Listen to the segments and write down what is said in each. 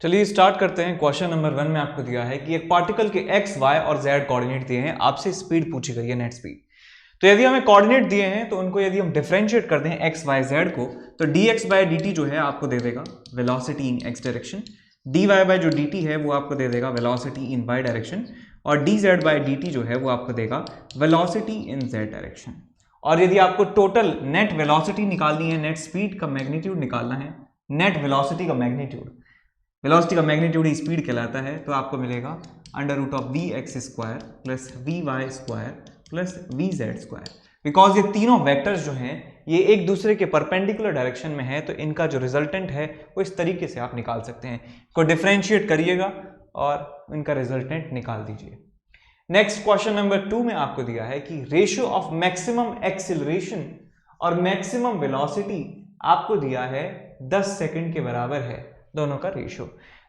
चलिए स्टार्ट करते हैं। क्वेश्चन नंबर 1 में आपको दिया है कि एक पार्टिकल के एक्स वाई और जेड कोऑर्डिनेट दिए हैं, आपसे स्पीड पूछी गई है, नेट स्पीड। तो यदि हमें कोऑर्डिनेट दिए हैं तो उनको यदि हम डिफरेंशिएट कर दें एक्स वाई जेड को, तो D X by D T जो है आपको दे देगा velocity in X direction, D Y by जो डी टी है वो आपको दे देगा वेलोसिटी इन वाई डायरेक्शन, और D Z by D T जो है वो आपको देगा वेलोसिटी इन जेड डायरेक्शन। और यदि आपको टोटल नेट वेलोसिटी निकालनी है, नेट स्पीड का मैग्नीट्यूड निकालना है, नेट वेलोसिटी का मैग्नीट्यूड ही स्पीड कहलाता है, तो आपको मिलेगा under root of V X square plus V Y square plus V Z square. Because ये तीनों वेक्टर्स जो हैं ये एक दूसरे के परपेंडिकुलर डायरेक्शन में है, तो इनका जो रिजल्टेंट है वो इस तरीके से आप निकाल सकते हैं। इसको डिफरेंशिएट करिएगा और इनका रिजल्टेंट निकाल दीजिए। नेक्स्ट क्वेश्चन नंबर 2 में आपको दिया है कि रेशियो ऑफ मैक्सिमम एक्सिलरेशन और मैक्सिमम वेलोसिटी आपको दिया है 10 सेकंड के बराबर है, दोनों का रेशियो।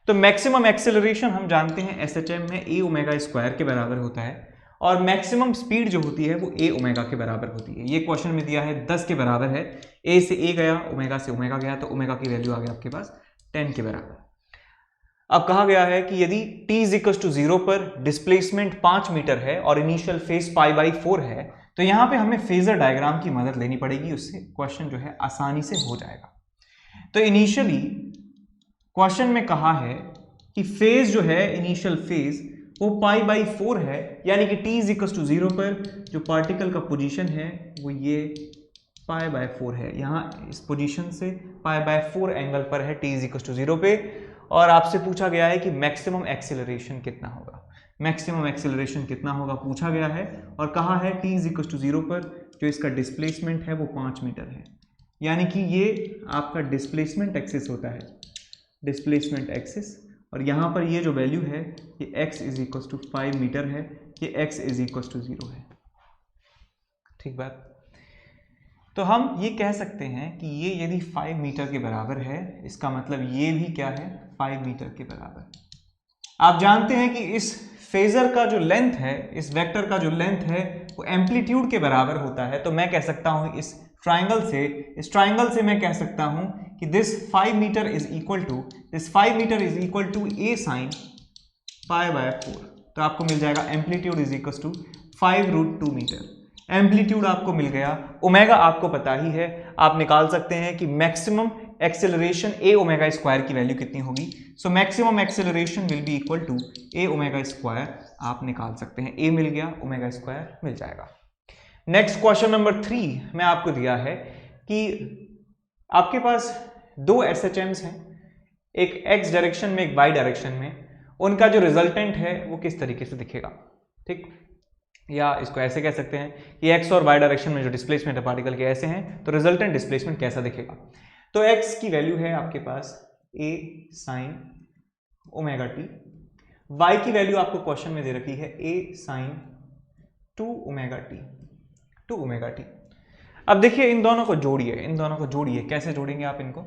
तो मैक्सिमम एक्सेलरेशन हम जानते हैं एसएचएम में ए ओमेगा स्क्वायर के बराबर होता है, और मैक्सिमम स्पीड जो होती है वो ए ओमेगा के बराबर होती है। ये क्वेश्चन में दिया है 10 के बराबर है, ए से ए गया, ओमेगा से ओमेगा गया, तो ओमेगा की वैल्यू आ गया आपके पास 10 के बराबर। अब कहा गया है कि यदि t = 0 पर डिस्प्लेसमेंट 5 मीटर है और इनिशियल फेज π/4 है, तो यहां पे हमें फेजर डायग्राम की मदद लेनी पड़ेगी, उससे क्वेश्चन जो है आसानी से हो जाएगा। तो इनिशियली क्वेश्चन में कहा है कि फेज जो है, इनिशियल फेज वो π/4 है, यानी कि t = 0 पर जो पार्टिकल का पोजीशन है वो ये π/4 है। यहाँ इस पोजीशन से π/4 एंगल पर है t = 0 पे, और आपसे पूछा गया है कि मैक्सिमम एक्सेलरेशन कितना होगा। मैक्सिमम एक्सेलरेशन कितना होगा पूछा गया है, और कहा है t = 0 पर जो इसका डिस्प्लेसमेंट है वो 5 मीटर है, यानी कि ये आपका डिस्प्लेसमेंट एक्सिस होता है, डिस्प्लेसमेंट एक्सिस। और यहाँ पर ये जो वैल्यू है ये x = 5 मीटर है, ये x = 0 है। ठीक बात। तो हम ये कह सकते हैं कि ये यदि 5 मीटर के बराबर है, इसका मतलब ये भी क्या है, 5 मीटर के बराबर। आप जानते हैं कि इस फेजर का जो लेंथ है, इस वेक्टर का जो लेंथ है वो एम्पलीट्यूड के बराबर होता है। तो मैं कह सकता हूं इस ट्राइंगल से मैं कह सकता हूं कि this 5 metre is equal to a sin π/4। तो आपको मिल जाएगा amplitude is equal to 5√2 metre. Amplitude आपको मिल गया, ओमेगा आपको पता ही है, आप निकाल सकते हैं कि maximum acceleration a omega square की वैल्यू कितनी होगी। So maximum acceleration will be equal to a omega square, आप निकाल सकते हैं। a मिल गया, ओमेगा स्क्वायर मिल जाएगा। नेक्स्ट क्वेश्चन नंबर 3 में आपको दिया है कि आपके पास 2 SHMs हैं, एक x डायरेक्शन में एक y डायरेक्शन में, उनका जो रिजल्टेंट है वो किस तरीके से दिखेगा। ठीक, या इसको ऐसे कह सकते हैं कि x और y डायरेक्शन में जो डिस्प्लेसमेंट है पार्टिकल के ऐसे हैं, तो रिजल्टेंट डिस्प्लेसमेंट कैसा दिखेगा। तो x की वैल्यू है आपके पास a sin ωt, y की वैल्यू आपको क्वेश्चन में दे रखी है a sin 2ωt। अब देखिए इन दोनों को जोड़िए, कैसे जोड़ेंगे आप इनको।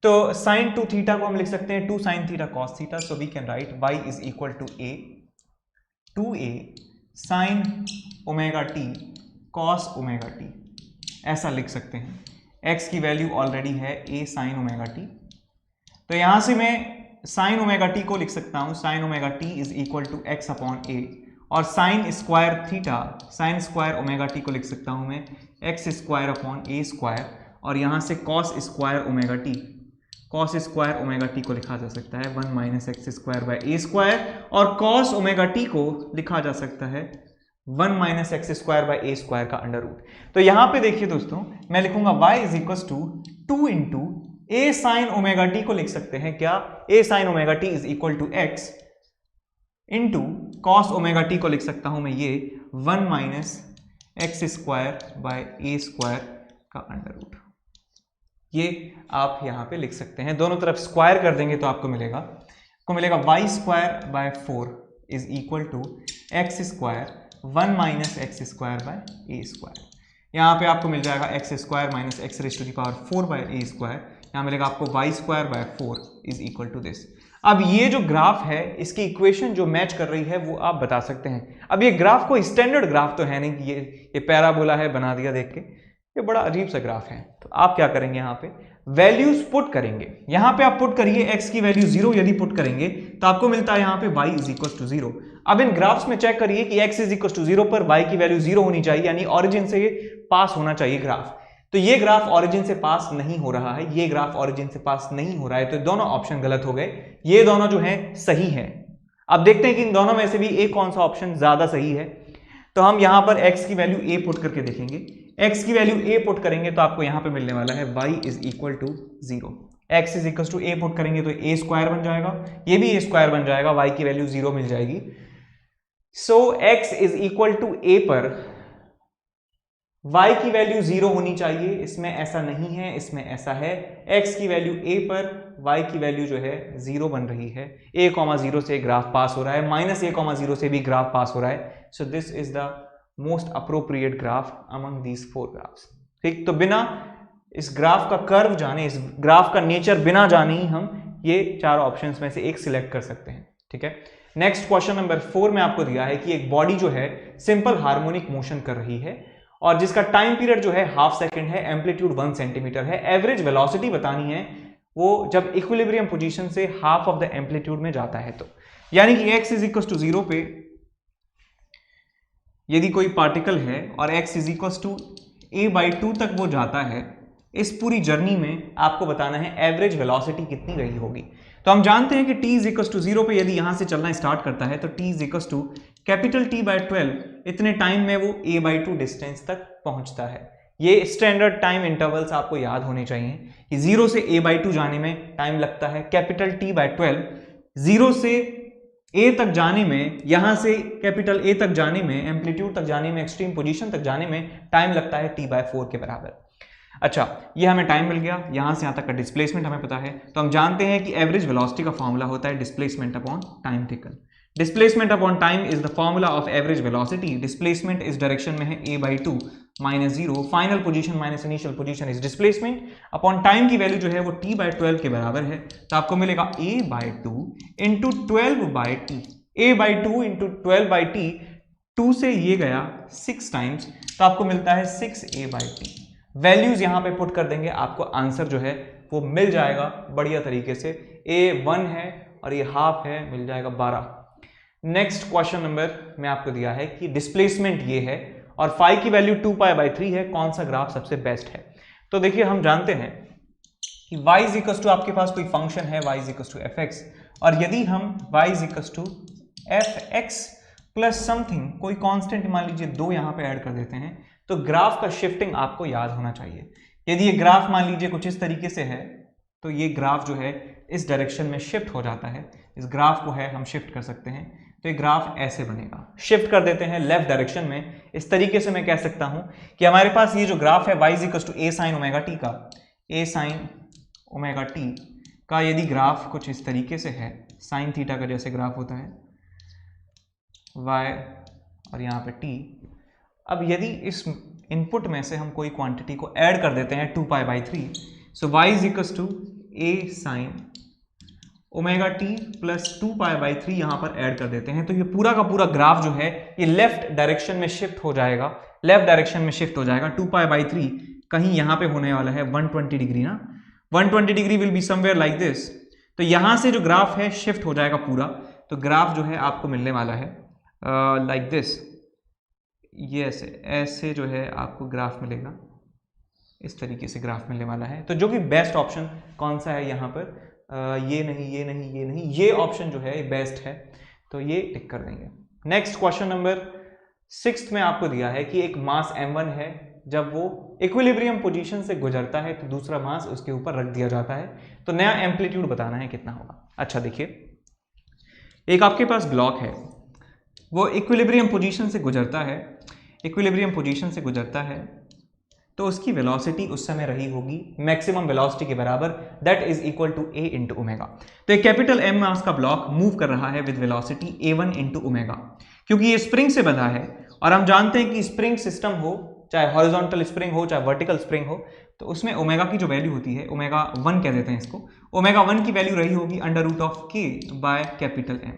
तो sin 2θ को हम लिख सकते हैं 2 sin θ cos θ, so we can write y = a 2a sin ωt cos ωt, ऐसा लिख सकते हैं। x की वैल्यू ऑलरेडी है a sin ωt, तो यहां से मैं sin ωt को लिख सकता हूं sin ωt = x/a, और sin स्क्वायर ωt को लिख सकता हूं मैं x²/a², और यहां से cos स्क्वायर ωt को लिखा जा सकता है 1 - x²/a², और cos ωt को लिखा जा सकता है 1 - x²/a² का अंडर रूट। तो यहां पे देखिए दोस्तों, मैं लिखूंगा y = 2 × a sin ωt को लिख सकते हैं क्या, a sin ωt = x × cos ωt को लिख सकता हूं मैं ये 1 - x²/a² का अंडर रूट। ये आप यहां पे लिख सकते हैं, दोनों तरफ स्क्वायर कर देंगे तो आपको मिलेगा y²/4 = x² 1 - x²/a²। यहाँ पे आपको मिल जाएगा x² - x⁴/a², यहाँ मिलेगा आपको y²/4 = दिस। अब ये जो ग्राफ है, इसकी इक्वेशन जो मैच कर रही है वो आप बता सकते हैं। अब ये ग्राफ कोई स्टैंडर्ड ग्राफ तो है नहीं कि ये पैराबोला है बना दिया देख के, ये बड़ा अजीब सा ग्राफ है। तो आप क्या करेंगे, यहाँ पे वैल्यूज पुट करेंगे। यहां पे आप पुट करिए x की वैल्यू 0 यदि पुट करेंगे तो आपको मिलता है यहां पे y इज इक्वल टू 0। अब इन ग्राफ्स में चेक करिए कि x इज इक्वल टू 0 पर y की वैल्यू 0 होनी चाहिए, यानी ऑरिजिन से पास होना चाहिए ग्राफ। तो ये ग्राफ ऑरिजिन से पास नहीं हो रहा है, ये ग्राफ ऑरिजिन से पास नहीं हो रहा है, तो दोनों ऑप्शन गलत हो गए, ये दोनों जो है सही है। अब देखते हैं कि इन दोनों में से भी एक कौन सा ऑप्शन ज्यादा सही है। तो हम यहां पर x की वैल्यू a पुट करके देखेंगे। x की वैल्यू a पुट करेंगे तो आपको यहां पे मिलने वाला है y is equal to 0। x is equal to a put करेंगे तो a स्क्वायर बन जाएगा, ये भी a स्क्वायर बन जाएगा, y की वैल्यू 0 मिल जाएगी। So x is equal to a पर y की वैल्यू 0 होनी चाहिए, इसमें ऐसा नहीं है, इसमें ऐसा है। x की वैल्यू a पर y की वैल्यू जो है 0 बन रही है। a,0 से ग्राफ पास हो रहा है, -a,0 से भी ग्राफ पास हो रहा है। So this is the most appropriate graph among these 4 graphs. ठीक, तो बिना इस ग्राफ का कर्व जाने, इस ग्राफ का नेचर बिना जाने ही हम ये 4 ऑप्शंस में से एक सिलेक्ट कर सकते हैं। ठीक है, नेक्स्ट क्वेश्चन नंबर 4 में आपको दिया है कि एक बॉडी जो है सिंपल हार्मोनिक मोशन कर रही है और जिसका टाइम पीरियड जो है हाफ सेकंड है, एम्पलीट्यूड 1 सेंटीमीटर है, एवरेज वेलोसिटी बतानी है वो जब इक्विलिब्रियम पोजीशन से हाफ ऑफ द एम्पलीट्यूड में जाता है। तो यानी कि x इज इक्वल टू 0 पे यदि कोई पार्टिकल है और x is equal to a/2 तक वो जाता है, इस पूरी जर्नी में आपको बताना है एवरेज वेलोसिटी कितनी रही होगी। तो हम जानते हैं कि t इज इक्वल टू 0 पे यदि यहां से चलना स्टार्ट करता है तो t is equal to capital T/12, इतने टाइम में वो a/2 डिस्टेंस तक पहुंचता है। ये स्टैंडर्ड टाइम इंटरवल्स आपको याद होने चाहिए कि 0 से a/2 जाने में टाइम लगता है कैपिटल T/12, 0 से a तक जाने में, यहां से कैपिटल A तक जाने में, एम्पलीट्यूड तक जाने में, एक्सट्रीम पोजीशन तक जाने में टाइम लगता है T/4 के बराबर। अच्छा, ये हमें टाइम मिल गया, यहां से यहां तक का डिस्प्लेसमेंट हमें पता है। तो हम जानते हैं कि एवरेज वेलोसिटी का फॉर्मूला होता है displacement upon time taken. Displacement upon time is the formula of average velocity. Displacement इस डायरेक्शन में है a/2 -0, final position minus initial position is displacement upon time की वैल्यू जो है वो T/12 के बराबर है। तो आपको मिलेगा a/2 into 12/t, a/2 into 12/t, 2 से ये गया 6 टाइम्स, तो आपको मिलता है 6a/t। वैल्यूज यहां पे पुट कर देंगे, आपको आंसर जो है वो मिल जाएगा बढ़िया तरीके से। a 1 है और ये हाफ है, मिल जाएगा 12। नेक्स्ट क्वेश्चन नंबर में आपको दिया है कि डिस्प्लेसमेंट ये है और फाई की वैल्यू 2π/3 है, कौन सा ग्राफ सबसे बेस्ट है। तो देखिए हम जानते हैं कि y इज इक्वल टू, आपके पास कोई फंक्शन है y is equal to fx, और यदि हम y is equal to fx plus something, कोई कांस्टेंट मान लीजिए 2 यहां पे ऐड कर देते हैं, तो ग्राफ का शिफ्टिंग आपको याद होना चाहिए। यदि ये ग्राफ मान लीजिए कुछ इस तरीके से है तो ये ग्राफ जो है इस डायरेक्शन में शिफ्ट हो जाता है, इस ग्राफ को है हम शिफ्ट कर सकते हैं, तो ये ग्राफ ऐसे बनेगा। शिफ्ट कर देते हैं लेफ्ट डायरेक्शन में, इस तरीके से मैं कह सकता हूं कि हमारे पास ये जो ग्राफ है y is equal to a sin ωt का, a sin ωt का यदि ग्राफ कुछ इस तरीके से है, साइन थीटा का जैसे ग्राफ होता है y और यहाँ पे t। अब यदि इस इनपुट में से हम कोई क्वांटिटी को ऐड कर देते हैं 2π/3, so y is equal to a sin ωt plus 2π/3 यहां पर ऐड कर देते हैं, तो ये पूरा का पूरा ग्राफ जो है ये लेफ्ट डायरेक्शन में शिफ्ट हो जाएगा, लेफ्ट डायरेक्शन में शिफ्ट हो जाएगा। 2π/3 कहीं यहां पे होने वाला है 120 डिग्री ना, 120 degree will be somewhere like this. तो यहां से जो ग्राफ है शिफ्ट हो जाएगा पूरा, तो ग्राफ जो है आपको मिलने वाला है लाइक दिस, ये ऐसे जो है आपको ग्राफ मिलेगा, इस तरीके से ग्राफ मिलने वाला है। तो जो कि बेस्ट ऑप्शन कौन सा है यहाँ पर, ये नहीं, ये नहीं, ये नहीं, ये ऑप्शन जो है बेस्ट है, तो ये टिक कर देंगे। नेक्स्ट क्वेश्चन नंबर 6 में आपको दिया है कि एक मास m1 है, जब वो इक्विलिब्रियम पोजीशन से गुजरता है तो दूसरा मास उसके ऊपर रख दिया जाता है, तो नया एम्पलीट्यूड बताना है कितना होगा। अच्छा देखिए, एक आपके पास ब्लॉक है, वो इक्विलिब्रियम पोजीशन से गुजरता है, इक्विलिब्रियम पोजीशन से गुजरता है, तो उसकी वेलोसिटी उस समय रही होगी मैक्सिमम वेलोसिटी के बराबर, that is equal to a into omega. तो एक कैपिटल M मास का ब्लॉक मूव कर रहा है with velocity a1 into omega, क्योंकि ये स्प्रिंग से बंधा है और हम जानते हैं कि स्प्रिंग सिस्टम हो, चाहे हॉरिजॉन्टल स्प्रिंग हो चाहे वर्टिकल स्प्रिंग हो, तो उसमें ओमेगा की जो वैल्यू होती है, ओमेगा 1 कह देते हैं इसको, ओमेगा 1 की वैल्यू रही होगी √k बाय कैपिटल M।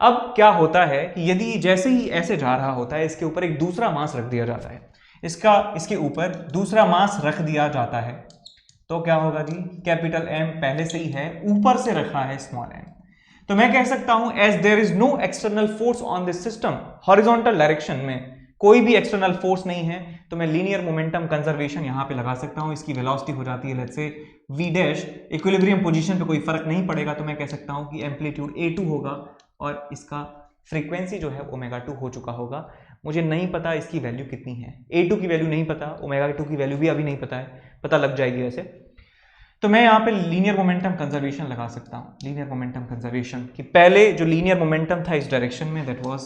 अब क्या होता है कि यदि जैसे ही ऐसे जा रहा होता है, इसके ऊपर एक दूसरा मास रख दिया जाता है, इसके ऊपर दूसरा मास रख दिया जाता है, तो क्या होगा जी, कैपिटल M पहले से ही है, ऊपर से रखा है स्मॉल m। तो मैं कह सकता हूं as there is no external force on this system, horizontal direction में कोई भी एक्सटर्नल फोर्स नहीं है, तो मैं लीनियर मोमेंटम कंजर्वेशन यहां पे लगा सकता हूं। इसकी वेलोसिटी हो जाती है let's say v dash, equilibrium position पे कोई फर्क नहीं पड़ेगा, तो मैं कह सकता हूं कि एम्पलीट्यूड a2 होगा और इसका फ्रीक्वेंसी जो है ω2 हो चुका होगा। मुझे नहीं पता इसकी वैल्यू कितनी है, a2 की वैल्यू नहीं पता, ω2 की वैल्यू भी अभी नहीं पता है, पता लग जाएगी वैसे। तो मैं यहाँ पे लीनियर मोमेंटम कंजर्वेशन लगा सकता हूँ, लीनियर मोमेंटम कंजर्वेशन कि पहले जो लीनियर मोमेंटम था इस डायरेक्शन में that was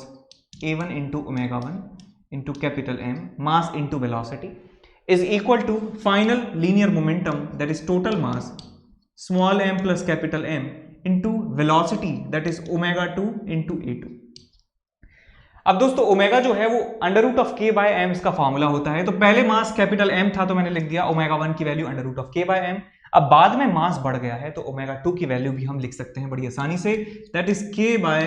a1 into ω1 into capital M mass into velocity is equal to final linear momentum that is total mass small m plus capital M into velocity that is ω2 into a2। अब दोस्तों omega जो है वो under root of k by m इसका formula होता है। तो पहले मास कैपिटल M था तो मैंने लिख दिया ω1 की वैल्यू under root of k by m। अब बाद में मास बढ़ गया है तो ω2 की वैल्यू भी हम लिख सकते हैं बड़ी आसानी से, that is k by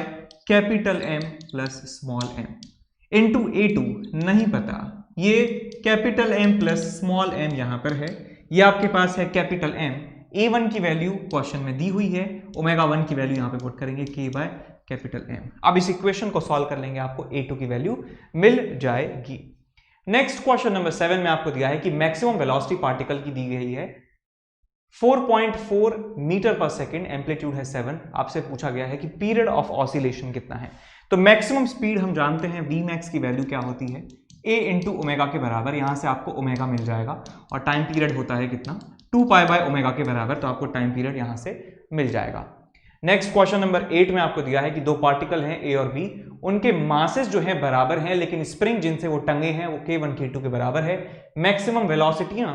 capital M plus small m into a2 नहीं पता, ये capital M plus small m यहां पर है, ये आपके पास है कैपिटल M, a1 की वैल्यू क्वेश्चन में दी हुई है, ω1 की वैल्यू यहां पे पुट करेंगे k बाय कैपिटल M। अब इस इक्वेशन को सॉल्व कर लेंगे, आपको a2 की वैल्यू मिल जाएगी। नेक्स्ट क्वेश्चन नंबर 7 में आपको दिया है कि मैक्सिमम वेलोसिटी पार्टिकल की दी गई है 4.4 मीटर पर सेकेंड, एम्पलीट्यूड है 7। आपसे पूछा गया है कि पीरियड ऑफ ऑसिलेशन कितना है। तो मैक्सिमम स्पीड हम जानते हैं Vmax की वैल्यू क्या होती है, a इंटू ओमेगा के बराबर, यहां से आपको ओमेगा मिल जाएगा और टाइम पीरियड होता है कितना 2 पाई बाय ओमेगा के बराबर, तो आपको टाइम पीरियड यहां से मिल जाएगा। नेक्स्ट क्वेश्चन नंबर 8 में आपको दिया है कि दो पार्टिकल हैं A और B, उनके मासेस जो है बराबर हैं लेकिन स्प्रिंग जिनसे वो टंगे हैं वो K1 K2 के बराबर है, मैक्सिमम वेलोसिटियां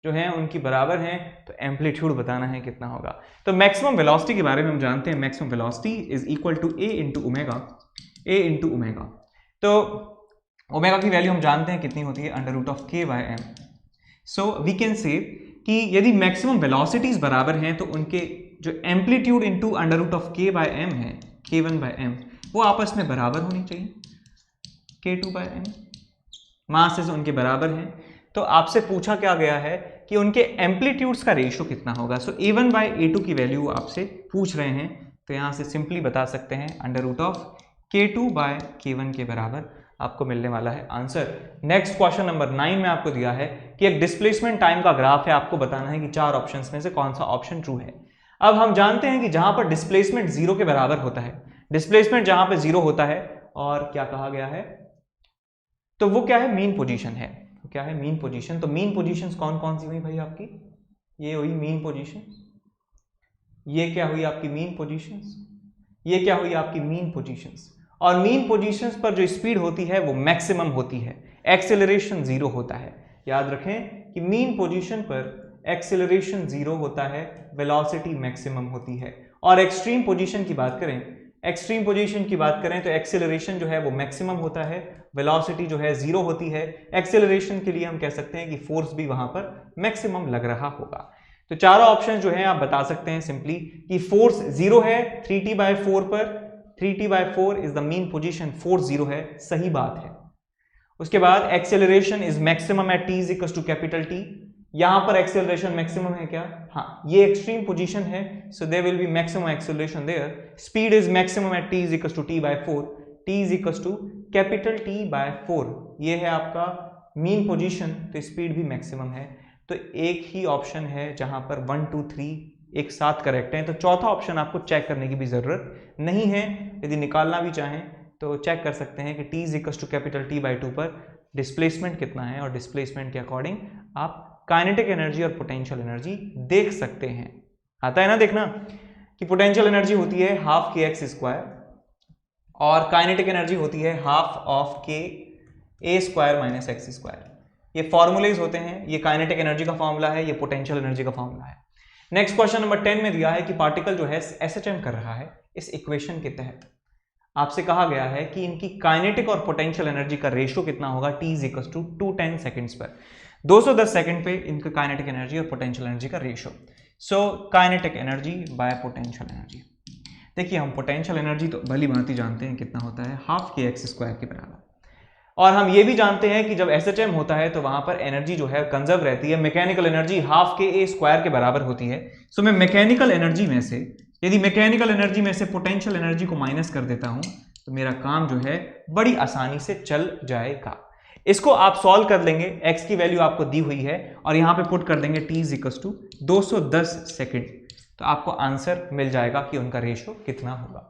जो हैं उनकी बराबर हैं, तो एम्पलीट्यूड बताना है कितना होगा। तो मैक्सिमम वेलोसिटी के बारे में हम जानते हैं, maximum velocity is equal to a into omega, a into omega. तो ओमेगा की वैल्यू हम जानते हैं कितनी होती है under root of k by m। So we can say कि यदि मैक्सिमम वेलोसिटीज बराबर हैं तो उनके जो amplitude into under root of k by m है, k1 बाय m, वो आपस में बराबर होनी चाहिए, k2 बाय m, मासेस उनके बराबर हैं। तो आपसे पूछा क्या गया है कि उनके एम्पलीट्यूड्स का रेशियो कितना होगा। सो a1 बाय a2 की वैल्यू आपसे पूछ रहे हैं, तो यहां से सिंपली बता सकते हैं under root of k2 bye k1 के बराबर आपको मिलने वाला है आंसर। नेक्स्ट क्वेश्चन नंबर 9 में आपको दिया है कि एक डिस्प्लेसमेंट टाइम का ग्राफ है, आपको बताना है कि 4 ऑप्शंस में से कौन सा ऑप्शन ट्रू है। अब हम जानते हैं कि जहां पर डिस्प्लेसमेंट 0 के बराबर होता है, डिस्प्लेसमेंट जहां पर 0 होता है और क्या कहा गया है, तो वो क्या है, मीन पोजीशन है। तो क्या है, मीन पोजीशन। तो मीन पोजीशंस कौन कौन सी हुई भाई आपकी, ये हुई मीन पोजीशन, ये क्या हुई आपकी मीन पोजीशंस, ये क्या हुई आपकी मीन पोजीशंस। और मीन पोजीशंस पर जो स्पीड होती है वो मैक्सिमम होती है, एक्सेलरेशन 0 होता है। याद रखें कि मीन पोजीशन पर एक्सेलरेशन 0 होता है, वेलोसिटी मैक्सिमम होती है। और एक्सट्रीम पोजीशन की बात करें, एक्सट्रीम पोजीशन की बात करें तो एक्सेलरेशन जो है वो मैक्सिमम होता है, वेलोसिटी जो है 0 होती है। एक्सेलरेशन के लिए हम कह सकते हैं कि फोर्स भी वहां पर मैक्सिमम लग रहा होगा। तो चारों ऑप्शन जो है आप बता सकते हैं सिंपली कि फोर्स 0 है 3t/4 पर, 3t/4 is the mean position, force 0 है, सही बात है। उसके बाद acceleration is maximum at t is equal to capital T, यहां पर एक्सेलरेशन मैक्सिमम है क्या, हाँ ये एक्सट्रीम पोजीशन है, so there will be maximum acceleration there. Speed is maximum at t is equal to t/4, t is equal to capital T/4, ये है आपका मीन पोजीशन, तो स्पीड भी मैक्सिमम है। तो एक ही ऑप्शन है जहां पर 1 2 3 एक साथ करेक्ट है, तो चौथा ऑप्शन आपको चेक करने की भी जरूरत नहीं है। यदि निकालना भी चाहें तो चेक कर सकते हैं कि t is equal to capital T/2 पर डिस्प्लेसमेंट कितना है, और डिस्प्लेसमेंट के अकॉर्डिंग आप काइनेटिक एनर्जी और पोटेंशियल एनर्जी देख सकते हैं। आता है ना देखना कि पोटेंशियल एनर्जी होती है हाफ kx² और काइनेटिक एनर्जी होती है हाफ ऑफ ka² - x²। ये फॉर्मूलेज होते हैं, ये काइनेटिक एनर्जी का फॉर्मूला है, ये पोटेंशियल एनर्जी का फॉर्मूला है। नेक्स्ट क्वेश्चन नंबर 10 में दिया है कि पार्टिकल जो है SHM कर रहा है, इस इक्वेशन के तहत आपसे कहा गया है कि इनकी काइनेटिक और पोटेंशियल एनर्जी का रेशियो कितना होगा, t is equal to 210 seconds पर, 210 सेकंड पे इनका काइनेटिक एनर्जी और पोटेंशियल एनर्जी का ratio. So kinetic energy by potential energy, देखिए हम पोटेंशियल एनर्जी तो भली भांति जानते हैं कितना होता है, हाफ kx² के बराबर, और हम ये भी जानते हैं कि जब SHM होता है तो वहां पर एनर्जी जो है कंजर्व रहती है, मैकेनिकल एनर्जी हाफ के ए स्क्वायर के बराबर होती है। सो मैं मैकेनिकल एनर्जी में से, यदि मैकेनिकल एनर्जी में से पोटेंशियल एनर्जी को माइनस कर देता हूं तो मेरा काम जो है बड़ी आसानी से चल जाएगा। इसको आप सॉल्व कर लेंगे, x की वैल्यू आपको दी हुई है और यहां पे पुट कर देंगे t = 210 सेकेंड, तो आपको आंसर मिल जाएगा कि उनका रेशियो कितना होगा।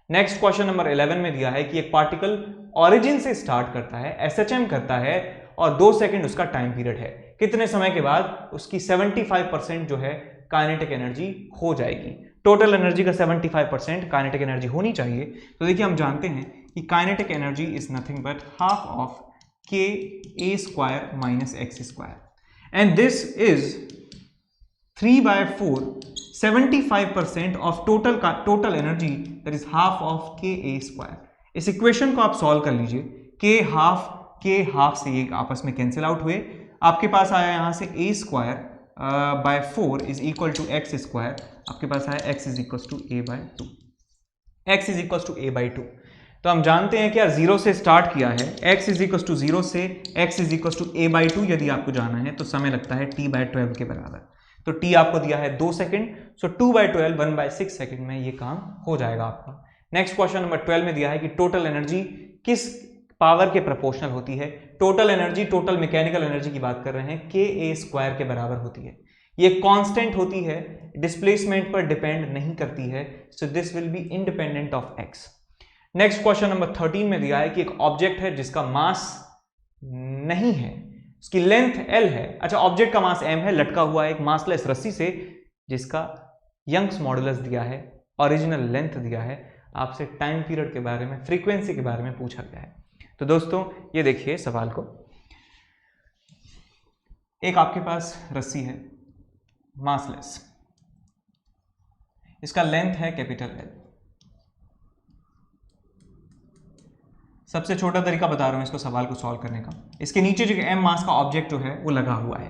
नेक्स्ट क्वेश्चन नंबर 11 में दिया है कि एक पार्टिकल ओरिजिन से स्टार्ट करता है, SHM करता है और 2 सेकंड उसका टाइम पीरियड है। कितने समय के बाद उसकी 75% जो है काइनेटिक एनर्जी हो जाएगी। टोटल एनर्जी का 75% काइनेटिक एनर्जी होनी चाहिए। तो देखिए हम जानते हैं कि kinetic energy is nothing but half of k a square minus x square and this is 3/4 75% of total energy that is half of k a square. इस इक्वेशन को आप सॉल्व कर लीजिए। k हाफ से ये आपस में कैंसिल आउट हुए, आपके पास आया यहां से a square by 4 is equal to x square, आपके पास आया x is equal to a by 2, x is equal to a by 2। तो हम जानते हैं कि यार 0 से स्टार्ट किया है, x इज इक्वल टू 0 से x is equal to a by 2 यदि आपको जाना है तो समय लगता है t/12 के बराबर। तो t आपको दिया है 2 सेकंड, सो 2/12 1/6 सेकंड में ये काम हो जाएगा आपका। नेक्स्ट क्वेश्चन नंबर 12 में दिया है कि टोटल एनर्जी किस पावर के प्रोपोर्शनल होती है। Total energy, total mechanical energy की बात कर रहे हैं, k a स्क्वायर के बराबर होती है। ये कांस्टेंट होती है, डिस्प्लेसमेंट पर डिपेंड नहीं करती है, so this will be independent of x। Next question number 13 में दिया है कि एक ऑब्जेक्ट है जिसका मास नहीं है, उसकी लेंथ l है। अच्छा, ऑब्जेक्ट का मास m है, लटका हुआ है एक मासलेस रस्सी से जिसका यंग्स मॉडुलस दिया है, ओरिजिनल लेंथ दिया है, आपसे टाइम पीरियड के बारे में, फ्रीक्वेंसी के बारे में पूछा गया है। तो दोस्तों ये देखिए सवाल को, एक आपके पास रस्सी है मासलेस, इसका लेंथ है कैपिटल L। सबसे छोटा तरीका बता रहा हूं इसको सवाल को सॉल्व करने का। इसके नीचे जो m मास का ऑब्जेक्ट जो है वो लगा हुआ है।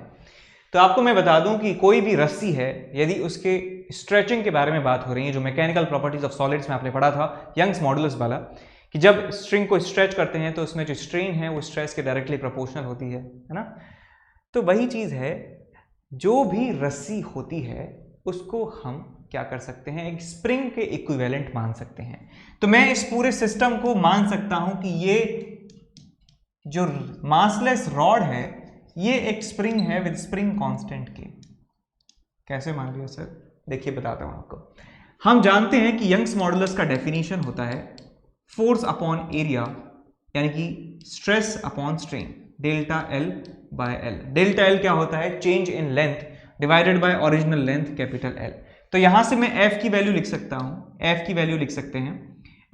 तो आपको मैं बता दूं कि कोई भी रस्सी है, यदि उसके स्ट्रेचिंग के बारे में बात हो रही है, जो मैकेनिकल प्रॉपर्टीज ऑफ सॉलिड्स में आपने पढ़ा था यंग्स मॉडुलस वाला, कि जब स्ट्रिंग को स्ट्रेच करते हैं तो उसमें जो स्ट्रेन है वो स्ट्रेस के डायरेक्टली प्रोपोर्शनल होती है ना। तो वही चीज है, जो भी रस्सी होती है उसको हम क्या कर सकते हैं, एक स्प्रिंग के इक्विवेलेंट मान सकते हैं। तो मैं इस पूरे सिस्टम को मान सकता हूं कि ये जो मासलेस रॉड है ये एक स्प्रिंग है विद स्प्रिंग कांस्टेंट के। कैसे मान लिया सर? देखिए बताता हूं आपको। हम जानते हैं कि यंग्स मॉडुलस का डेफिनेशन होता है फोर्स अपॉन एरिया, यानी कि stress upon strain, delta L by L। Delta L क्या होता है? Change in length divided by original length capital L। तो यहां से मैं F की वैल्यू लिख सकता हूं, F की वैल्यू लिख सकते हैं,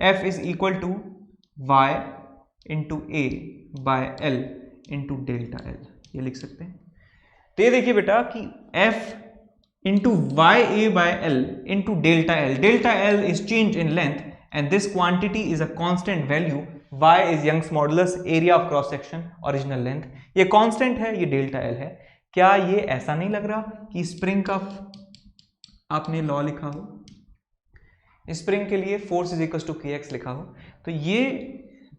F is equal to y into a by L into delta L, ये लिख सकते हैं। तो ये देखिए बेटा कि F into y a by L into delta L, delta L is change in length and this quantity is a constant value, y is Young's modulus area of cross section original length, ये constant है, ये delta L है। क्या ये ऐसा नहीं लग रहा कि स्प्रिंग का आपने लॉ लिखा हो, स्प्रिंग के लिए force is equal to kx लिखा हो? तो ये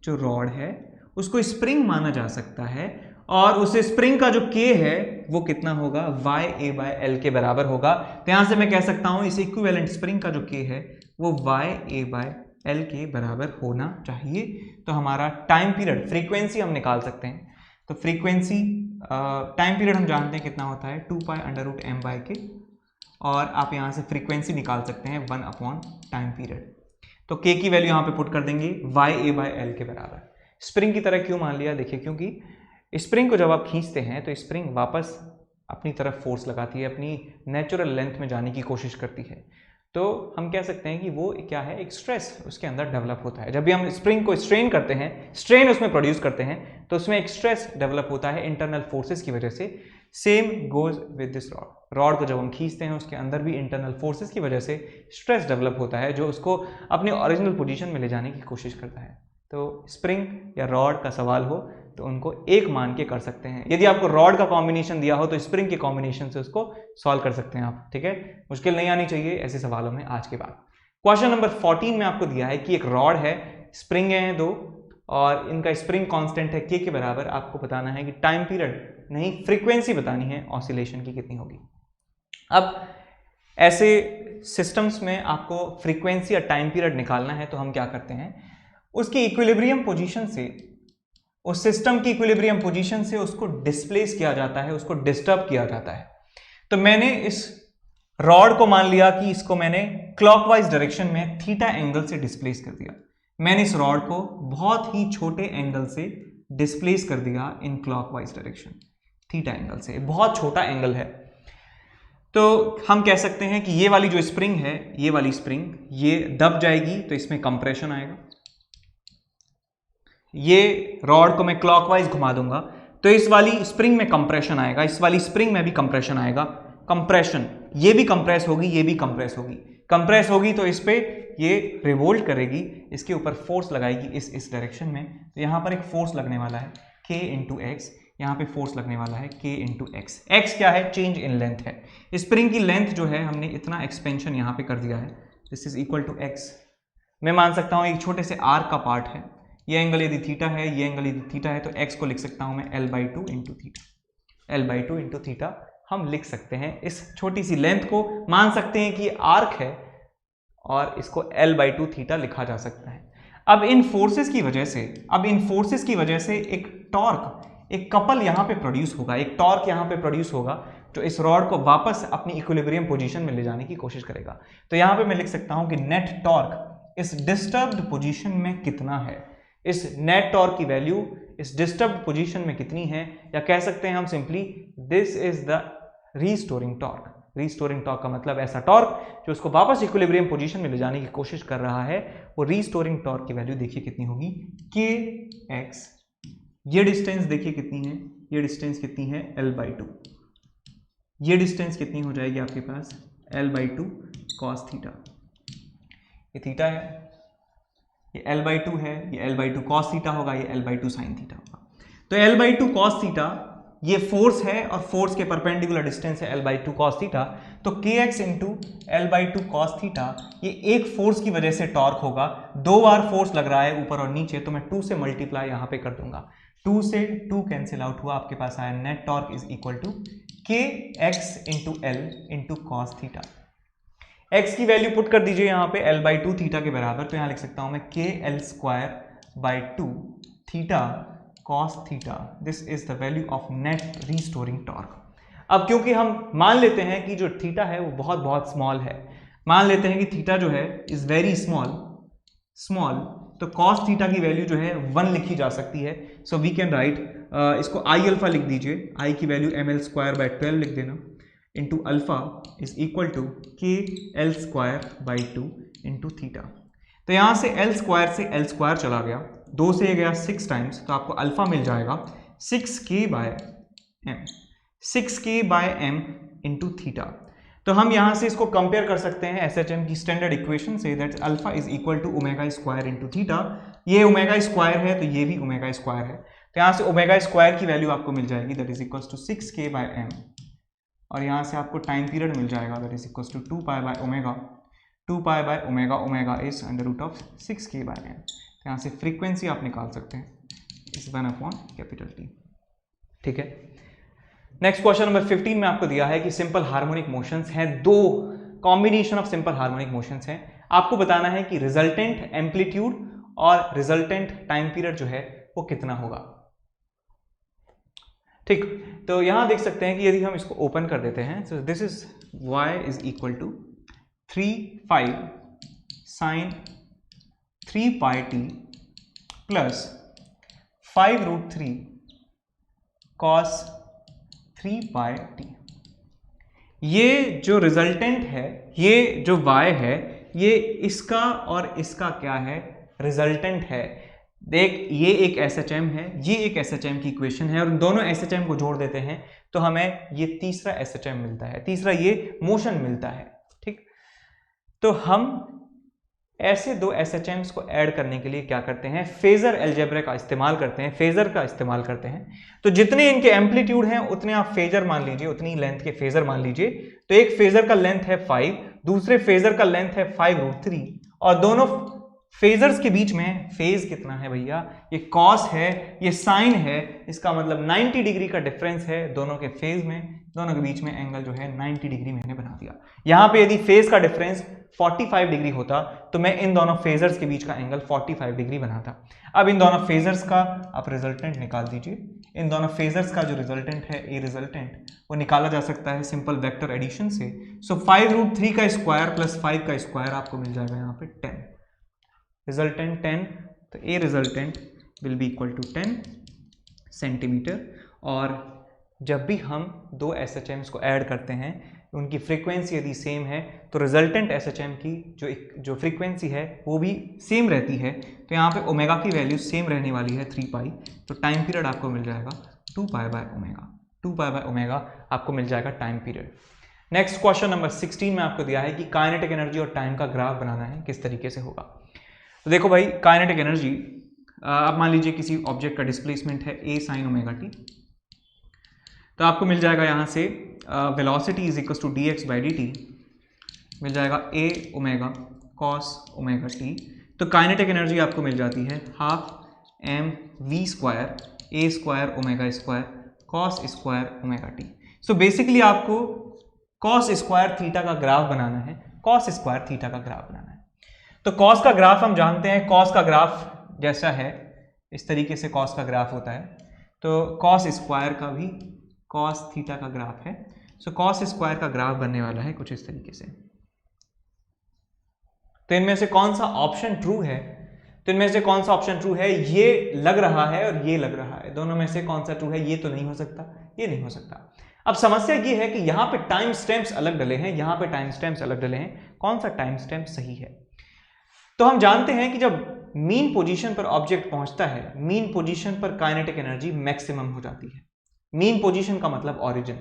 जो रॉड है उसको स्प्रिंग माना जा सकता है और उस स्प्रिंग का जो k है वो कितना होगा? y a बाय L के बराबर होगा। तो यहां से मैं कह सकता हूं इस इक्विवेलेंट स्प्रिंग का जो k है वो y a बाय L के बराबर होना चाहिए। तो हमारा टाइम पीरियड, फ्रीक्वेंसी हम निकाल सकते हैं। तो फ्रीक्वेंसी टाइम पीरियड हम जानते हैं कितना होता है, 2 pi under root m by k, और आप यहां से फ्रीक्वेंसी निकाल सकते हैं 1 अपॉन टाइम पीरियड। तो k की वैल्यू यहां पे पुट कर देंगे y a बाय L के बराबर। स्प्रिंग की तरह क्यों मान लिया? देखिए क्योंकि स्प्रिंग को जब आप खींचते हैं तो स्प्रिंग वापस अपनी तरफ फोर्स लगाती है, अपनी नेचुरल लेंथ में जाने की कोशिश करती है। तो हम कह सकते हैं कि वो क्या है, एक स्ट्रेस उसके अंदर डेवलप होता है। जब भी हम स्प्रिंग को स्ट्रेन करते हैं, स्ट्रेन उसमें प्रोड्यूस करते हैं, तो उसमें एक स्ट्रेस डेवलप होता है इंटरनल फोर्सेस की वजह से। Same goes with this rod. Rod को जब हम खींचते हैं उसके अंदर भी इंटरनल फोर्सेस की वजह से स्ट्रेस डेवलप होता है जो उसको अपनी ओरिजिनल पोजीशन में ले जाने की कोशिश करता है। तो स्प्रिंग या रॉड का सवाल हो तो उनको एक मान के कर सकते हैं। यदि आपको रॉड का कॉम्बिनेशन दिया हो तो स्प्रिंग के कॉम्बिनेशन से उसको सॉल्व कर सकते हैं आप, ठीक है? मुश्किल नहीं आनी चाहिए ऐसे सवालों में आज के बाद। क्वेश्चन नंबर 14 में आपको दिया है कि एक रॉड है, स्प्रिंग है 2 और इनका स्प्रिंग कांस्टेंट है के बराबर। आपको बताना है कि टाइम पीरियड नहीं, फ्रीक्वेंसी बतानी है ऑसिलेशन की कितनी होगी। अब ऐसे सिस्टम्स में आपको फ्रीक्वेंसी या टाइम पीरियड निकालना है तो हम क्या करते हैं, उसकी इक्विलिब्रियम पोजीशन से, उस सिस्टम की इक्विलिब्रियम पोजीशन से उसको डिस्प्लेस किया जाता है, उसको डिस्टर्ब किया जाता है। तो मैंने इस रॉड को मान लिया कि इसको मैंने क्लॉकवाइज डायरेक्शन में थीटा एंगल से डिस्प्लेस कर दिया। मैंने इस रॉड को बहुत ही छोटे एंगल से डिस्प्लेस कर दिया in clockwise direction, theta angle से, बहुत छोटा एंगल है। तो हम कह सकते हैं कि ये वाली जो स्प्रिंग है, ये वाली स्प्रिंग ये दब जाएगी तो इसमें कंप्रेशन आएगा। ये रॉड को मैं क्लॉकवाइज घुमा दूंगा तो इस वाली स्प्रिंग में कंप्रेशन आएगा, इस वाली स्प्रिंग में भी कंप्रेशन आएगा। कंप्रेशन, ये भी कंप्रेस होगी, ये भी कंप्रेस होगी। कंप्रेस होगी तो इस पे ये रिवोल्ट करेगी, इसके ऊपर फोर्स लगाएगी इस डायरेक्शन में। तो यहां पर एक फोर्स लगने वाला है k इंटू एक्स, यहाँ पे फोर्स लगने वाला है k इंटू एक्स। एक्स क्या है, चेंज इन लेंथ है। स्प्रिंग की लेंथ जो है हमने इतना एक्सपेंशन यहाँ पे कर दिया है, this is equal to x. मैं मान सकता हूँ एक छोटे से आर्क का पार्ट है, ये एंगल यदि थीटा है, ये एंगल यदि थीटा है, तो एक्स को लिख सकता हूँ मैं l/2 into theta. l/2 into theta हम लिख सकते हैं। इस छोटी सी लेंथ को मान सकते हैं कि आर्क है और इसको l/2 थीटा लिखा जा सकता है। अब इन फोर्सेस की वजह से एक टॉर्क, एक कपल यहाँ पे प्रोड्यूस होगा, एक टॉर्क यहाँ पे प्रोड्यूस होगा जो इस रॉड को वापस अपनी इक्विलिब्रियम पोजीशन में ले जाने की कोशिश करेगा। तो यहाँ पे मैं लिख सकता हूँ कि नेट टॉर्क इस डिस्टर्ब्ड पोजीशन में कितना है, इस नेट टॉर्क की वैल्यू इस डिस्टर्ब्ड पोजीशन में कितनी है, या कह सकते हैं हम simply this is the restoring torque. Restoring torque का मतलब ऐसा टॉर्क जो उसको वापस इक्विलिब्रियम पोजीशन में ले जाने की कोशिश कर रहा है। वो रीस्टोरिंग टॉर्क की वैल्यू देखिए कितनी होगी, के एक्स। ये डिस्टेंस देखिए कितनी है, ये डिस्टेंस कितनी है, l/2। ये डिस्टेंस कितनी हो जाएगी आपके पास, l/2 कॉस थीटा। ये थीटा है, ये l/2 है, ये l/2 कॉस थीटा होगा, ये l/2 साइन थीटा होगा। तो l/2 कॉस थीटा ये फोर्स है और फोर्स के परपेंडिकुलर डिस्टेंस है l/2 कॉस थीटा। तो kx into l/2 cos theta ये एक फोर्स की वजह से टॉर्क होगा। दो बार फोर्स लग रहा है ऊपर और नीचे, तो मैं 2 से मल्टीप्लाई यहाँ पे कर दूंगा। 2 से 2 कैंसिल आउट हुआ, आपके पास आया net torque is equal to kx into l into cos theta. x की वैल्यू पुट कर दीजिए यहाँ पे l/2 थीटा के बराबर, तो यहाँ लिख सकता हूँ मैं kl²/2 theta cos theta. This is the value of net restoring torque. अब क्योंकि हम मान लेते हैं कि जो थीटा है वो बहुत बहुत स्मॉल है, मान लेते हैं कि थीटा जो है इज वेरी स्मॉल, तो cos थीटा की वैल्यू जो है 1 लिखी जा सकती है। सो वी कैन राइट, इसको i अल्फा लिख दीजिए, i की वैल्यू ml²/12 लिख देना, into alpha is equal to kl²/2 into theta. तो यहाँ से l² चला गया, 2 से गया 6 टाइम्स, तो आपको अल्फा मिल जाएगा 6k/m, 6k/m इंटू थीटा। तो हम यहाँ से इसको कंपेयर कर सकते हैं SHM की स्टैंडर्ड इक्वेशन से, that alpha is equal to ω² into theta. ये ω² है तो ये भी ω² है, तो यहाँ से ω² की वैल्यू आपको मिल जाएगी, that is equal to 6k/m, और यहाँ से आपको टाइम पीरियड मिल जाएगा, that is equal to 2π/ω। 2π/ω is √6k/m। तो यहाँ से फ्रीक्वेंसी आप निकाल सकते हैं, इस 1/T। ठीक है। नेक्स्ट क्वेश्चन नंबर 15 में आपको दिया है कि सिंपल हार्मोनिक मोशंस हैं, 2 combination of simple harmonic motions हैं। आपको बताना है कि रिजल्टेंट एम्पलीट्यूड और रिजल्टेंट टाइम पीरियड जो है वो कितना होगा। ठीक, तो यहां देख सकते हैं कि यदि हम इसको ओपन कर देते हैं, तो this is y is equal to 3π sin 3πt plus 5√3 cos 3πt। ये जो रिजल्टेंट है, ये जो y है, ये इसका और इसका क्या है, रिजल्टेंट है। देख, ये एक SHM है, ये एक SHM की इक्वेशन है, और दोनों SHM को जोड़ देते हैं तो हमें ये तीसरा SHM मिलता है, तीसरा ये मोशन मिलता है। ठीक, तो हम ऐसे 2 SHMs को ऐड करने के लिए क्या करते हैं, फेजर अलजेब्रा का इस्तेमाल करते हैं, फेजर का इस्तेमाल करते हैं। तो जितने इनके एम्पलीट्यूड हैं उतने आप फेजर मान लीजिए, उतनी लेंथ के फेजर मान लीजिए। तो एक फेजर का लेंथ है 5, दूसरे फेजर का लेंथ है 5√3, और दोनों फेजर्स के बीच में फेज कितना है भैया, ये कॉस है, ये साइन है, इसका मतलब 90 डिग्री का डिफरेंस है दोनों के फेज में, दोनों के बीच में एंगल जो है 90 डिग्री मैंने बना दिया। यहां पे यदि फेज का डिफरेंस 45 डिग्री होता तो मैं इन दोनों फेजर्स के बीच का एंगल 45 डिग्री बनाता। अब इन दोनों फेजर्स का आप रिजल्टेंट निकाल दीजिए। इन दोनों फेजर्स का जो रिजल्टेंट है ए रिजल्टेंट, वो निकाला जा सकता है सिंपल वेक्टर एडिशन से। सो 5√3 का स्क्वायर प्लस 5 का स्क्वायर आपको मिल जाएगा यहाँ पे 10, रिजल्टेंट 10, तो a resultant will be equal to 10 centimetre. और जब भी हम दो SHMs को ऐड करते हैं, उनकी फ्रीक्वेंसी यदि सेम है तो रिजल्टेंट SHM की जो फ्रीक्वेंसी है वो भी सेम रहती है। तो यहाँ पे ओमेगा की वैल्यू सेम रहने वाली है 3 पाई, तो टाइम पीरियड आपको मिल जाएगा 2 pi by omega, 2 pi by omega आपको मिल जाएगा time period. Next question number 16 में आपको दिया है कि काइनेटिक एनर्जी और टाइम का ग्राफ बनाना है, किस तरीके से होगा। तो देखो भाई, काइनेटिक एनर्जी, आप मान लीजिए किसी ऑब्जेक्ट का डिस्प्लेसमेंट है a sin ओमेगा टी, तो आपको मिल जाएगा यहाँ से velocity is equal to dx by dt, मिल जाएगा a omega cos omega t. तो काइनेटिक एनर्जी आपको मिल जाती है half mv square a square omega square cos square omega t. So basically आपको cos स्क्वायर थीटा का ग्राफ बनाना है, cos स्क्वायर थीटा का ग्राफ बनाना है। तो cos का ग्राफ हम जानते हैं, cos का ग्राफ जैसा है इस तरीके से cos का ग्राफ होता है, तो cos स्क्वायर का भी cos थीटा का ग्राफ है। सो cos स्क्वायर का ग्राफ बनने वाला है कुछ इस तरीके से। तो इनमें से कौन सा ऑप्शन ट्रू है, तो इनमें से कौन सा ऑप्शन ट्रू है, ये लग रहा है और ये लग रहा है, दोनों में से कौन सा ट्रू है, ये तो नहीं हो सकता, ये नहीं हो सकता। अब समस्या ये है कि यहाँ पे टाइम स्टैम्प्स अलग डले हैं, यहाँ पे टाइम स्टैम्प्स अलग डले हैं, कौन सा टाइम स्टैम्प सही है। तो हम जानते हैं कि जब मीन पोजीशन पर ऑब्जेक्ट पहुंचता है, मीन पोजीशन पर काइनेटिक एनर्जी मैक्सिमम हो जाती है। मीन पोजीशन का मतलब ओरिजिन,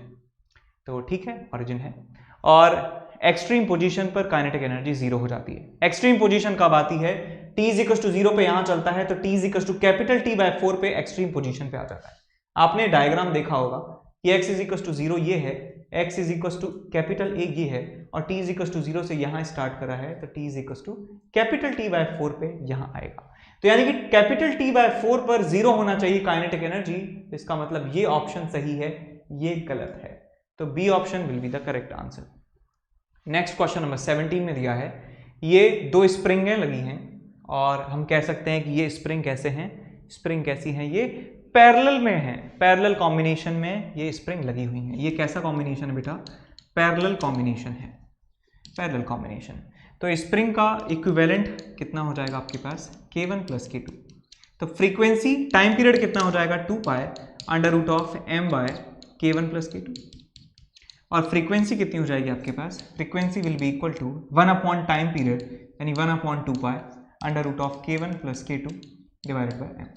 तो ठीक है ओरिजिन है, और एक्सट्रीम पोजीशन पर काइनेटिक एनर्जी 0 हो जाती है। एक्सट्रीम पोजीशन कब आती है, t इक्वल टू 0 पे यहां चलता है, तो t equal to capital T by 4 पे एक्सट्रीम पोजीशन पे आ जाता है। आपने डायग्राम देखा होगा कि x इक्वल टू 0 ये है, x equal to capital A ये है, और t इक्वल टू 0 से यहां स्टार्ट करा है, तो t equal to capital T by 4 पे यहां आएगा। तो यानी कि कैपिटल T बाय 4 पर 0 होना चाहिए काइनेटिक एनर्जी, इसका मतलब ये ऑप्शन सही है, ये गलत है। तो B option will be the correct answer. Next question number 17 में दिया है, ये दो स्प्रिंगें लगी हैं और हम कह सकते हैं कि ये स्प्रिंग कैसे हैं, स्प्रिंग कैसी हैं, ये पैरेलल में है, पैरेलल कॉम्बिनेशन में ये स्प्रिंग लगी हुई हैं। ये कैसा कॉम्बिनेशन है बेटा, पैरेलल कॉम्बिनेशन है, पैरेलल कॉम्बिनेशन। तो स्प्रिंग का इक्विवेलेंट कितना हो जाएगा आपके पास, k1 प्लस k2। तो फ्रीक्वेंसी टाइम पीरियड कितना हो जाएगा 2 pi under root of m by k1 plus k2, और फ्रीक्वेंसी कितनी हो जाएगी आपके पास, frequency will be equal to 1 upon time period यानी 1 upon 2 pi under root of k1 plus k2 divided by m।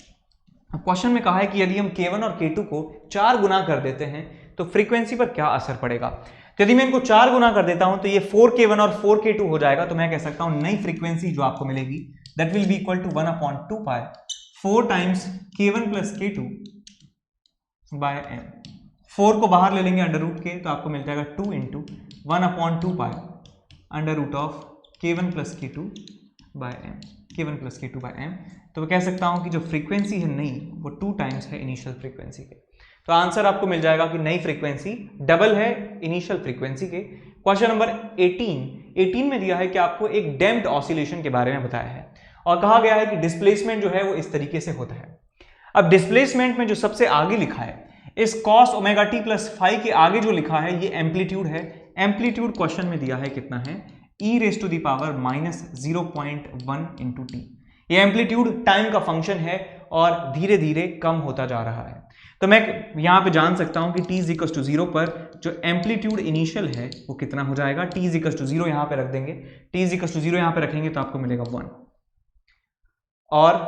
अब क्वेश्चन में कहा है कि यदि हम k1 और k2 को 4 गुना कर देते हैं तो फ्रीक्वेंसी पर क्या असर पड़ेगा। तो यदि मैं इनको 4 गुना कर देता हूं तो ये 4k1 और 4k2 हो जाएगा, तो मैं कह सकता हूं नई फ्रीक्वेंसी जो आपको मिलेगी that will be equal to 1 upon 2 pi 4 times k1 plus k2 by m। 4 को बाहर ले लेंगे अंडर रूट के, तो आपको मिल जाएगा 2 into 1 upon 2 pi under root of k1 plus k2 by m, k1 plus k2 by m। तो मैं कह सकता हूं कि जो फ्रीक्वेंसी है नई वो 2 टाइम्स है इनिशियल फ्रीक्वेंसी के। तो आंसर आपको मिल जाएगा कि नई फ्रीक्वेंसी डबल है इनिशियल फ्रीक्वेंसी के। क्वेश्चन नंबर 18 में दिया है कि आपको एक डैम्प्ड ऑसिलेशन के बारे में बताया है और कहा गया है कि डिस्प्लेसमेंट जो है वो इस तरीके से होता है। अब डिस्प्लेसमेंट में जो सबसे आगे लिखा है, इस cos omega t plus phi के आगे जो लिखा है ये एम्पलीट्यूड है। एम्पलीट्यूड क्वेश्चन में दिया है कितना है, e raise to the power minus 0.1 into t. ये एम्पलीट्यूड टाइम का फंक्शन है और धीरे धीरे कम होता जा रहा है। तो मैं यहाँ पे जान सकता हूँ कि t इज इक्वल टू 0 पर जो एम्पलीट्यूड इनिशियल है वो कितना हो जाएगा, t इज इक्वल टू 0 यहाँ पे रख देंगे, t इज इक्वल टू 0 यहाँ पे रखेंगे तो आपको मिलेगा 1। और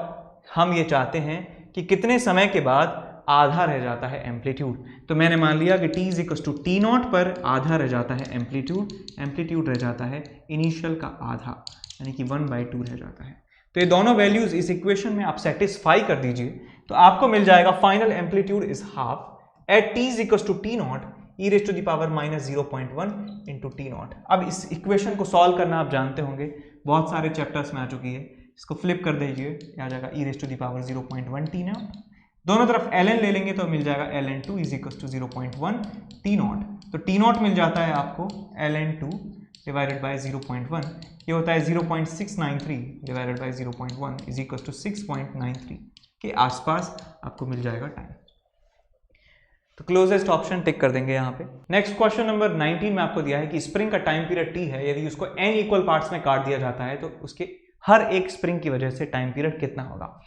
हम ये चाहते हैं कि कितने समय के बाद आधा रह जाता है एम्पलीट्यूड। तो मैंने मान लिया कि t is equal to t not पर आधा रह जाता है एम्पलीट्यूड, एम्पलीट्यूड रह जाता है इनिशियल का आधा यानी कि 1/2 रह जाता है। तो ये दोनों वैल्यूज इस इक्वेशन में आप सेटिस्फाई कर दीजिए तो आपको मिल जाएगा final amplitude is half at t is equal to t not e raise to the power minus 0.1 into t not. अब इस इक्वेशन को सॉल्व करना आप जानते होंगे, बहुत सारे चैप्टर्स में आ चुकी है। इसको फ्लिप कर दीजिए, आ जाएगा e⁻0.1 t नॉट। दोनों तरफ ln ले लेंगे तो मिल जाएगा ln2 is equal to 0.1 t not. तो t नॉट मिल जाता है आपको ln2 डिवाइडेड बाय 0.1, ये होता है 0.693 divided by 0.1 is equal to 6.93 के आसपास आपको मिल जाएगा टाइम। तो क्लोजेस्ट ऑप्शन टिक कर देंगे यहाँ पे। नेक्स्ट क्वेश्चन नंबर 19 में आपको दिया है कि स्प्रिंग का टाइम पीरियड t है, यदि उसको n इक्वल पार्ट्स में काट दिया जाता है तो उसके हर एक स्प्रिंग की वजह से टाइम पीरियड कितना होगा।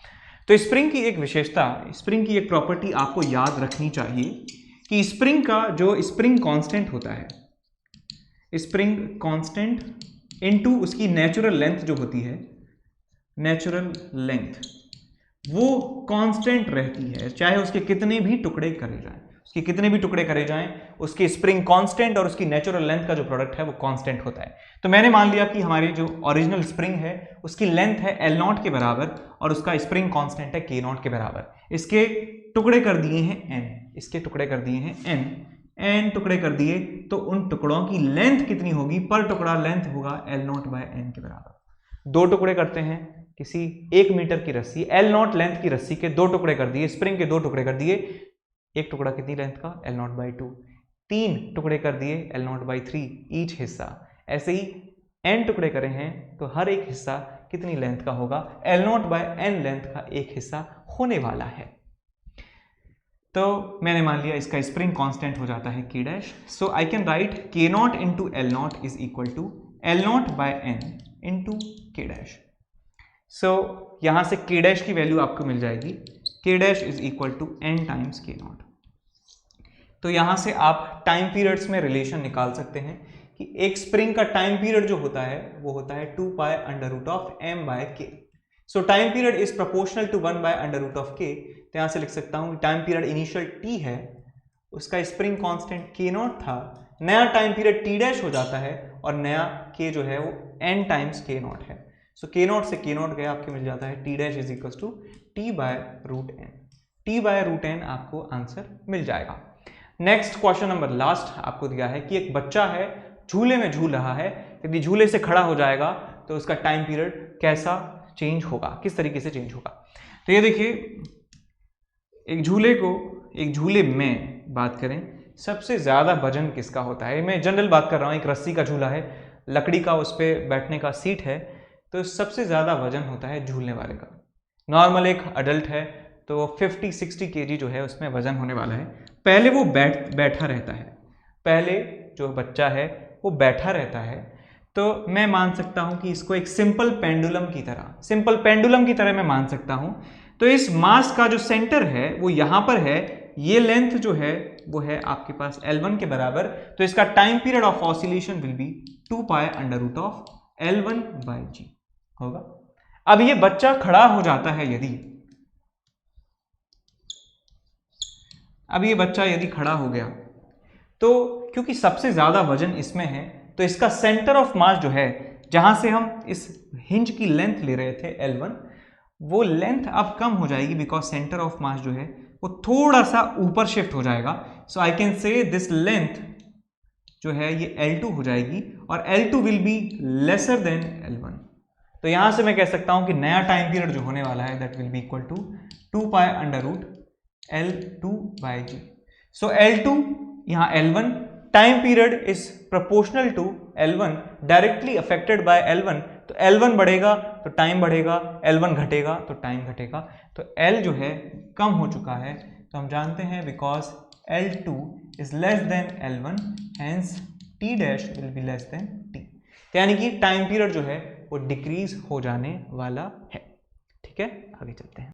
तो स्प्रिंग की एक विशेषता, स्प्रिंग की एक प्रॉपर्टी आपको याद रखनी चाहिए कि स्प्रिंग का जो स्प्रिंग कांस्टेंट होता है, स्प्रिंग कांस्टेंट इनटू उसकी नेचुरल लेंथ जो होती है, नेचुरल लेंथ वो कांस्टेंट रहती है, चाहे उसके कितने भी टुकड़े करे जाएं, उसके कितने भी टुकड़े करे जाएं, उसकी स्प्रिंग कांस्टेंट और उसकी नेचुरल लेंथ का जो प्रोडक्ट है वो कांस्टेंट होता है। तो मैंने मान लिया कि हमारी जो ओरिजिनल स्प्रिंग है उसकी लेंथ है L0 के बराबर और उसका स्प्रिंग कांस्टेंट है K0 के बराबर। इसके टुकड़े कर दिए हैं n, इसके टुकड़े कर दिए हैं n टुकड़े कर दिए, तो उन टुकड़ों की लेंथ कितनी होगी, पर टुकड़ा लेंथ होगा L0/n के बराबर। दो टुकड़े करते हैं किसी 1 मीटर की रस्सी, L0 लेंथ की रस्सी के दो टुकड़े कर दिए, स्प्रिंग के दो टुकड़े कर दिए, एक टुकड़ा कितनी लेंथ का, L0/2, 3 टुकड़े कर दिए L0/3 ईच हिस्सा। ऐसे ही n टुकड़े करे हैं तो हर एक हिस्सा कितनी लेंथ का होगा, L0/n लेंथ का एक हिस्सा होने वाला है। तो मैंने मान लिया इसका स्प्रिंग कांस्टेंट हो जाता है k dash. So I can write K0 into L0 is equal to L0/n into k dash. So यहां से k डैश की वैल्यू आपको मिल जाएगी, k dash is equal to n times K0। तो यहां से आप टाइम पीरियड्स में रिलेशन निकाल सकते हैं कि एक स्प्रिंग का टाइम पीरियड जो होता है वो होता है 2π√m/k। So time period is proportional to 1/√k। तो यहां से लिख सकता हूं कि टाइम पीरियड इनिशियल t है, उसका स्प्रिंग कांस्टेंट K0 था, नया टाइम पीरियड t डैश हो जाता है और नया k जो है वो n टाइम्स K0 है। सो K0 से K0 गया, आपके मिल जाता है t dash is equal to t/√n। t/√n आपको आंसर मिल जाएगा। नेक्स्ट क्वेश्चन नंबर लास्ट आपको दिया है कि एक बच्चा है, झूले में झूल रहा है, यदि झूले से खड़ा हो जाएगा तो उसका टाइम पीरियड कैसा चेंज होगा, किस तरीके से चेंज होगा। तो ये देखिए, एक झूले में बात करें, सबसे ज्यादा वजन किसका होता है, मैं जनरल बात कर रहा हूँ, एक रस्सी का झूला है, लकड़ी का उस पर बैठने का सीट है, तो सबसे ज्यादा वजन होता है झूलने वाले का। नॉर्मल एक अडल्ट है तो 50-60 kg जो है उसमें वजन होने वाला है। पहले वो बैठा रहता है, पहले जो बच्चा है वो बैठा रहता है, तो मैं मान सकता हूं कि इसको एक सिंपल पेंडुलम की तरह मैं मान सकता हूं। तो इस मास का जो सेंटर है वो यहां पर है, ये लेंथ जो है वो है आपके पास L1 के बराबर, तो इसका time period of oscillation will be 2π√L1/g होगा। अब ये बच्चा खड़ा हो जाता है, यदि खड़ा हो गया तो क्योंकि सबसे ज्यादा वजन इसमें है तो इसका सेंटर ऑफ मास जो है, जहां से हम इस हिंज की लेंथ ले रहे थे L1, वो लेंथ अब कम हो जाएगी, बिकॉज सेंटर ऑफ मास जो है वो थोड़ा सा ऊपर शिफ्ट हो जाएगा। So I can say this length जो है ये L2 हो जाएगी और L2 will be lesser than L1। तो यहां से मैं कह सकता हूं कि नया टाइम पीरियड जो होने वाला है that will be equal to 2π√L2/g। So L2 यहाँ L1, time period is proportional to L1, directly affected by L1, तो L1 बढ़ेगा तो टाइम बढ़ेगा, L1 घटेगा तो टाइम घटेगा। तो L जो है कम हो चुका है, तो हम जानते हैं because L2 is less than L1, hence T dash will be less than T। यानी कि टाइम पीरियड जो है वो डिक्रीज हो जाने वाला है। ठीक है, आगे चलते हैं।